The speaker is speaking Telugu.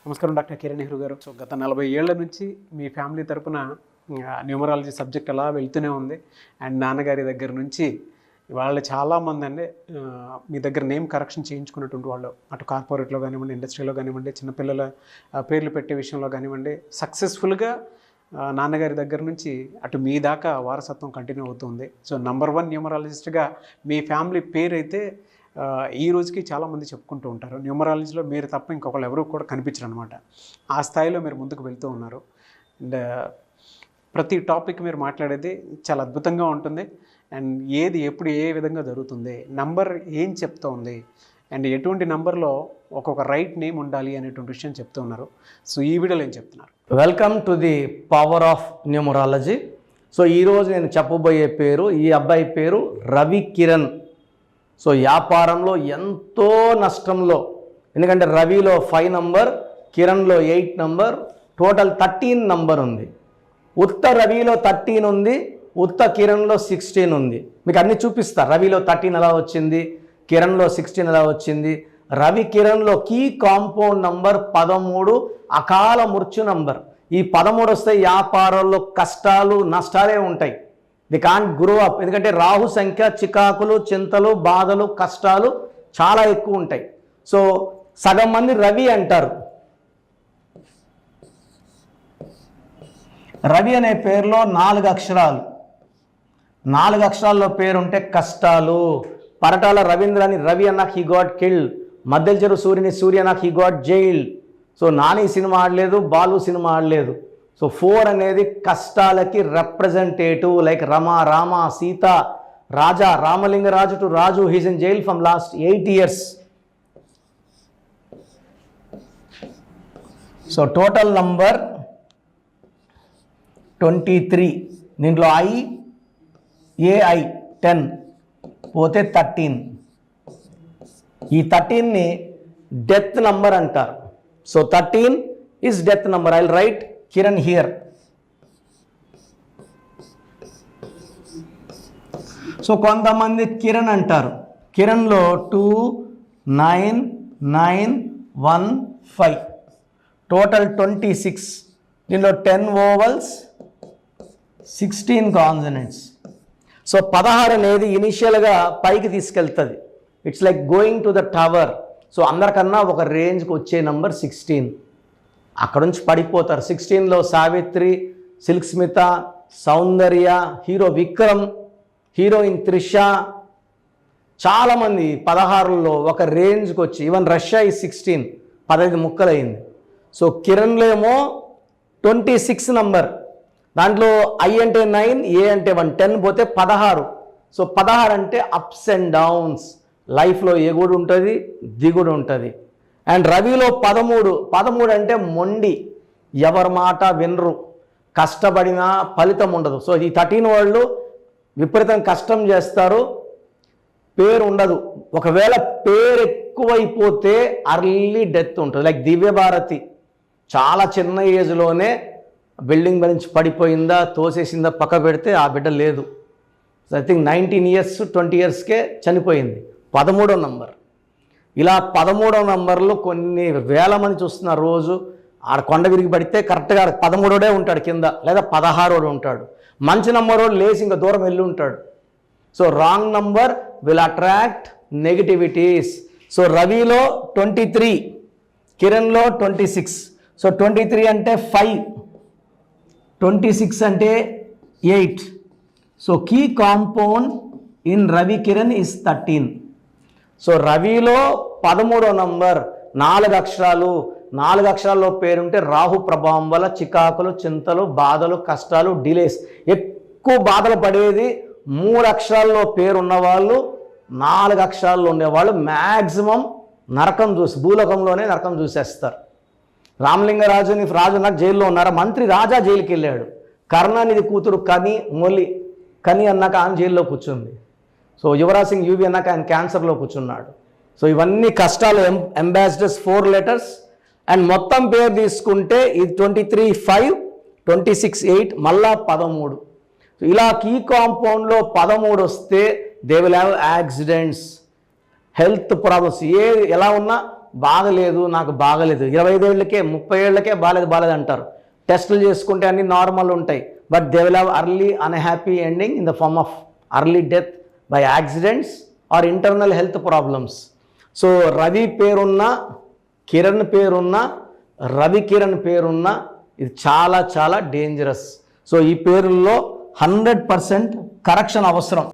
నమస్కారం డాక్టర్ కిరణ్ నెహ్రూ గారు. సో గత 40 ఏళ్ల నుంచి మీ ఫ్యామిలీ తరపున న్యూమరాలజీ సబ్జెక్ట్ అలా వెళ్తూనే ఉంది. అండ్ నాన్నగారి దగ్గర నుంచి వాళ్ళు చాలామంది అండి మీ దగ్గర నేమ్ కరెక్షన్ చేయించుకున్నటువంటి వాళ్ళు, అటు కార్పొరేట్లో కానివ్వండి, ఇండస్ట్రీలో కానివ్వండి, చిన్నపిల్లల పేర్లు పెట్టే విషయంలో కానివ్వండి, సక్సెస్ఫుల్గా నాన్నగారి దగ్గర నుంచి అటు మీ దాకా వారసత్వం కంటిన్యూ అవుతుంది. సో నంబర్ 1 న్యూమరాలజిస్ట్గా మీ ఫ్యామిలీ పేరు అయితే ఈ రోజుకి చాలామంది చెప్పుకుంటూ ఉంటారు. న్యూమరాలజీలో మీరు తప్ప ఇంకొకళ్ళు ఎవరు కూడా కనిపించరు అనమాట. ఆ స్థాయిలో మీరు ముందుకు వెళ్తూ ఉన్నారు. అండ్ ప్రతి టాపిక్ మీరు మాట్లాడేది చాలా అద్భుతంగా ఉంటుంది. అండ్ ఏది ఎప్పుడు ఏ విధంగా జరుగుతుంది, నంబర్ ఏం చెప్తూ ఉంది, అండ్ ఎటువంటి నంబర్లో ఒక్కొక్క రైట్ నేమ్ ఉండాలి అనేటువంటి విషయం చెప్తూ ఉన్నారు. సో ఈ వీడియోలో ఏం చెప్తున్నారు? Welcome to the power of numerology. So ఈరోజు నేను చెప్పబోయే పేరు, ఈ అబ్బాయి పేరు రవి కిరణ్. సో వ్యాపారంలో ఎంతో నష్టంలో, ఎందుకంటే రవిలో 5 నంబర్, కిరణ్లో 8 నంబర్, టోటల్ 13 నంబర్ ఉంది. ఉత్త రవిలో 13 ఉంది, ఉత్త కిరణ్లో 16 ఉంది. మీకు అన్ని చూపిస్తా. రవిలో 13 ఎలా వచ్చింది, కిరణ్లో 16 ఎలా వచ్చింది. రవి కిరణ్లో కీ కాంపౌండ్ నంబర్ 13, అకాల మృత్యు నంబర్. ఈ 13 వస్తే వ్యాపారంలో కష్టాలు నష్టాలే ఉంటాయి. The can't grow up. ఎందుకంటే రాహు సంఖ్య చికాకులు, చింతలు, బాధలు, కష్టాలు చాలా ఎక్కువ ఉంటాయి. సో సగం మంది రవి అంటారు. రవి అనే పేరులో 4 అక్షరాలు, 4 అక్షరాల్లో పేరుంటే కష్టాలు. పరటాల రవీంద్రని రవి అన్నాక హీ గాట్ కిల్డ్. మధ్యల చెరువు సూర్యుని సూర్య అన్నాక he got jailed. So Nani cinema ఆడలేదు, బాలు సినిమా ఆడలేదు. సో 4 అనేది కష్టాలకి representative. Like Rama, Rama, Sita, Raja, Ramalingaraju to Raju, he's in jail from last 8 years. So total number 23. దీంట్లో ఏఐ 10 పోతే 13. ఈ 13ని డెత్ నంబర్ అంటారు. So 13 is death number. I'll write Kiran here. So కొంతమంది కిరణ్ అంటారు. కిరణ్లో 2, 9, 9, 1, 5, టోటల్ 26. దీనిలో 10 ఓవల్స్, 16 కాన్సనెంట్స్. సో 16 అనేది ఇనిషియల్గా పైకి తీసుకెళ్తుంది. It's like going to the tower. So అందరికన్నా ఒక రేంజ్కి వచ్చే నంబర్ 16. అక్కడ నుంచి పడిపోతారు. 16లో సావిత్రి, సిల్క్ స్మిత, సౌందర్య, హీరో విక్రమ్, హీరోయిన్ త్రిష, చాలామంది 16లో ఒక రేంజ్కి వచ్చి, ఈవెన్ రష్యా ఈ 16 15 ముక్కలైంది. సో కిరణ్లో ఏమో 26 నంబర్. దాంట్లో ఐ అంటే 9, ఏ అంటే 1, 10 పోతే 16. సో 16 అంటే అప్స్ అండ్ డౌన్స్. లైఫ్లో ఎగుడు ఉంటుంది, దిగుడు ఉంటుంది. అండ్ రవిలో 13 అంటే మొండి, ఎవరి మాట వినరు, కష్టపడినా ఫలితం ఉండదు. సో ఈ 13 వాళ్ళు విపరీతంగా కష్టం చేస్తారు, పేరు ఉండదు. ఒకవేళ పేరు ఎక్కువైపోతే అర్లీ డెత్ ఉంటుంది. లైక్ దివ్యభారతి చాలా చిన్న ఏజ్లోనే బిల్డింగ్ నుంచి పడిపోయిందా, తోసేసిందా, పక్క పెడితే ఆ బిడ్డ లేదు. ఐ థింక్ 19 years 20 yearsకే చనిపోయింది. 13వ నంబర్. ఇలా 13వ నంబర్లో కొన్ని వేల మంది చూస్తున్నారు రోజు. ఆడ కొండ విరిగి పడితే కరెక్ట్గా 13డే ఉంటాడు కింద, లేదా 16డు ఉంటాడు. మంచి నంబర్ లేచి ఇంకా దూరం వెళ్ళి ఉంటాడు. So wrong number will attract negativities. So రవిలో 23, కిరణ్లో 26. సో 23 అంటే 5, 26 అంటే 8. So key compound in Ravi Kiran is 13. So రవిలో 13వ నంబర్ 4 అక్షరాలు, 4 అక్షరాల్లో పేరుంటే రాహు ప్రభావం వల్ల చికాకులు, చింతలు, బాధలు, కష్టాలు, డిలేస్. ఎక్కువ బాధలు పడేది 3 అక్షరాల్లో పేరున్న వాళ్ళు, 4 అక్షరాల్లో ఉండేవాళ్ళు మ్యాక్సిమం నరకం భూలోకంలోనే నరకం చూసేస్తారు. రామలింగరాజుని నాకు జైల్లో ఉన్నారా, మంత్రి రాజా జైలుకి వెళ్ళాడు. కర్ణానిధి కూతురు కని అన్నాక ఆయన జైల్లో కూర్చుంది. సో యువరాజ్ సింగ్ యూవి అన్నాక ఆయన క్యాన్సర్లో కూర్చున్నాడు. సో ఇవన్నీ కష్టాలు. Ambassadors 4 letters. అండ్ మొత్తం పేరు తీసుకుంటే ఇది 23, 5, 26, 8, మళ్ళా 13. సో ఇలా కీ కాంపౌండ్లో 13 వస్తే they will have accidents, health problems. ఎలా ఉన్నా బాగలేదు, నాకు బాగలేదు, 25 ఏళ్ళకే 30 ఏళ్ళకే బాలేదు అంటారు. టెస్టులు చేసుకుంటే అన్ని నార్మల్ ఉంటాయి, but they will have early unhappy ending in the form of early death by accidents or internal health problems. So Ravi పేరున్న, కిరణ్ పేరున్న, రవి కిరణ్ పేరున్న ఇది చాలా చాలా డేంజరస్. సో ఈ పేరుల్లో 100% కరెక్షన్ అవసరం.